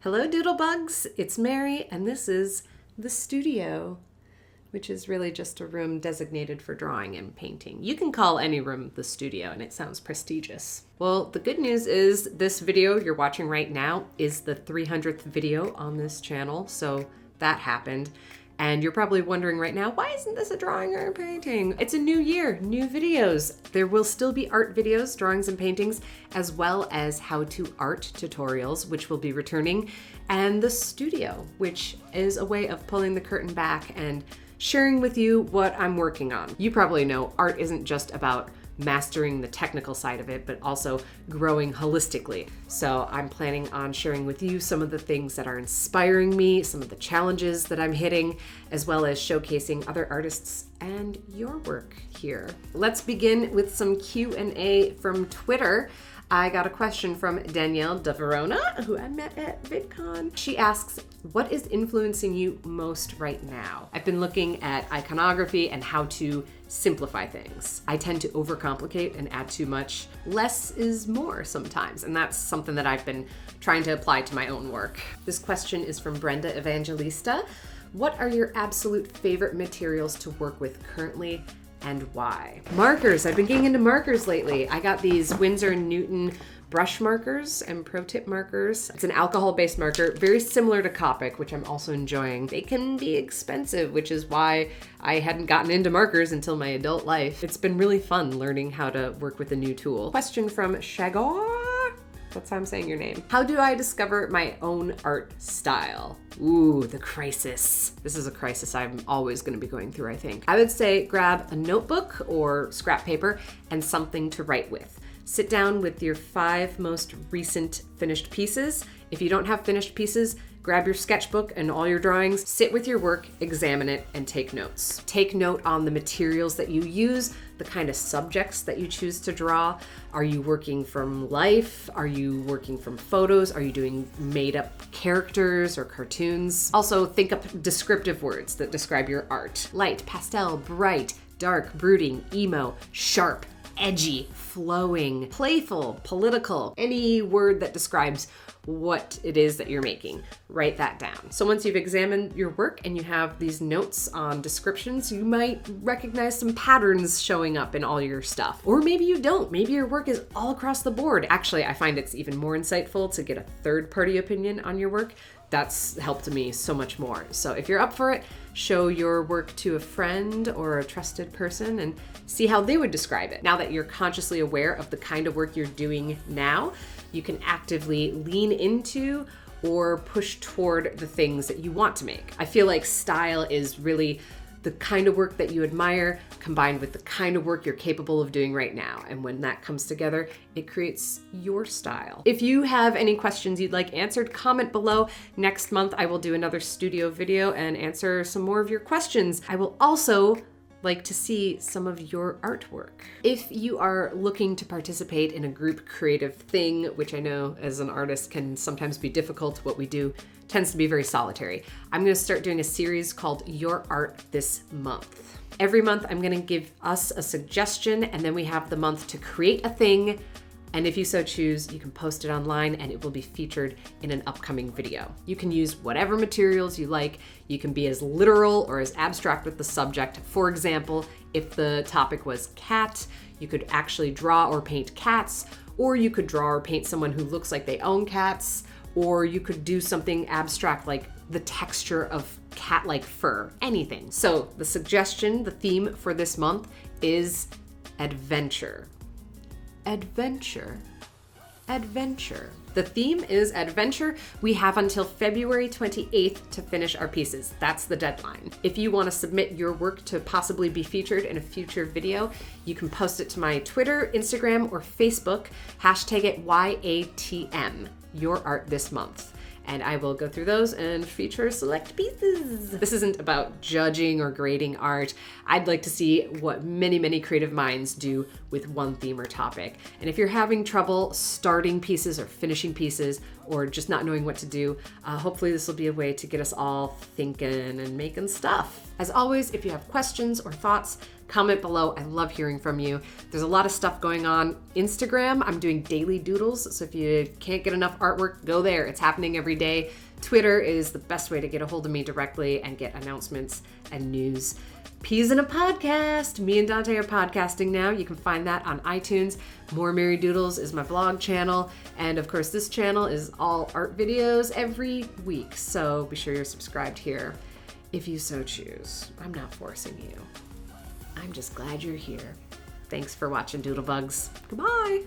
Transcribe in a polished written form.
Hello Doodlebugs, it's Mary and this is the studio, which is really just a room designated for drawing and painting. You can call any room the studio and it sounds prestigious. Well, the good news is this video you're watching right now is the 300th video on this channel, so that happened. And you're probably wondering right now, why isn't this a drawing or a painting? It's a new year, new videos. There will still be art videos, drawings and paintings, as well as how-to art tutorials, which will be returning, and the studio, which is a way of pulling the curtain back and sharing with you what I'm working on. You probably know art isn't just about mastering the technical side of it, but also growing holistically. So I'm planning on sharing with you some of the things that are inspiring me, some of the challenges that I'm hitting, as well as showcasing other artists and your work here. Let's begin with some Q&A from Twitter. I got a question from Danielle de Verona, who I met at VidCon. She asks, what is influencing you most right now? I've been looking at iconography and how to simplify things. I tend to overcomplicate and add too much. Less is more sometimes, and that's something that I've been trying to apply to my own work. This question is from Brenda Evangelista. What are your absolute favorite materials to work with currently and why? Markers. I've been getting into markers lately. I got these Winsor & Newton brush markers and pro tip markers. It's an alcohol-based marker, very similar to Copic, which I'm also enjoying. They can be expensive, which is why I hadn't gotten into markers until my adult life. It's been really fun learning how to work with a new tool. Question from Shagor. That's how I'm saying your name. How do I discover my own art style? Ooh, the crisis. This is a crisis I'm always going to be going through, I think. I would say grab a notebook or scrap paper and something to write with. Sit down with your 5 most recent finished pieces. If you don't have finished pieces, grab your sketchbook and all your drawings, sit with your work, examine it, and take notes. Take note on the materials that you use, the kind of subjects that you choose to draw. Are you working from life? Are you working from photos? Are you doing made-up characters or cartoons? Also, think up descriptive words that describe your art. Light, pastel, bright, dark, brooding, emo, sharp, edgy, flowing, playful, political, any word that describes what it is that you're making. Write that down. So once you've examined your work and you have these notes on descriptions, you might recognize some patterns showing up in all your stuff. Or maybe you don't. Maybe your work is all across the board. Actually, I find it's even more insightful to get a third-party opinion on your work. That's helped me so much more. So if you're up for it, show your work to a friend or a trusted person and see how they would describe it. Now that you're consciously aware of the kind of work you're doing now, you can actively lean into or push toward the things that you want to make. I feel like style is really the kind of work that you admire combined with the kind of work you're capable of doing right now. And when that comes together, it creates your style. If you have any questions you'd like answered, comment below. Next month, I will do another studio video and answer some more of your questions. I will also like to see some of your artwork. If you are looking to participate in a group creative thing, which I know as an artist can sometimes be difficult, what we do tends to be very solitary. I'm gonna start doing a series called Your Art This Month. Every month I'm gonna give us a suggestion and then we have the month to create a thing. And if you so choose, you can post it online and it will be featured in an upcoming video. You can use whatever materials you like. You can be as literal or as abstract with the subject. For example, if the topic was cat, you could actually draw or paint cats, or you could draw or paint someone who looks like they own cats, or you could do something abstract like the texture of cat-like fur, anything. So the suggestion, the theme for this month is adventure. Adventure. Adventure. The theme is adventure. We have until February 28th to finish our pieces. That's the deadline. If you want to submit your work to possibly be featured in a future video, you can post it to my Twitter, Instagram, or Facebook. Hashtag it YATM, Your Art This Month. And I will go through those and feature select pieces. This isn't about judging or grading art. I'd like to see what many, many creative minds do with one theme or topic. And if you're having trouble starting pieces or finishing pieces, or just not knowing what to do. Hopefully this will be a way to get us all thinking and making stuff. As always, if you have questions or thoughts, comment below. I love hearing from you. There's a lot of stuff going on. Instagram, I'm doing daily doodles, so if you can't get enough artwork, go there. It's happening every day. Twitter is the best way to get a hold of me directly and get announcements and news. Peas in a Podcast. Me and Dante are podcasting now. You can find that on iTunes. More Mary Doodles is my vlog channel. And of course, this channel is all art videos every week. So be sure you're subscribed here if you so choose. I'm not forcing you. I'm just glad you're here. Thanks for watching, Doodlebugs. Goodbye.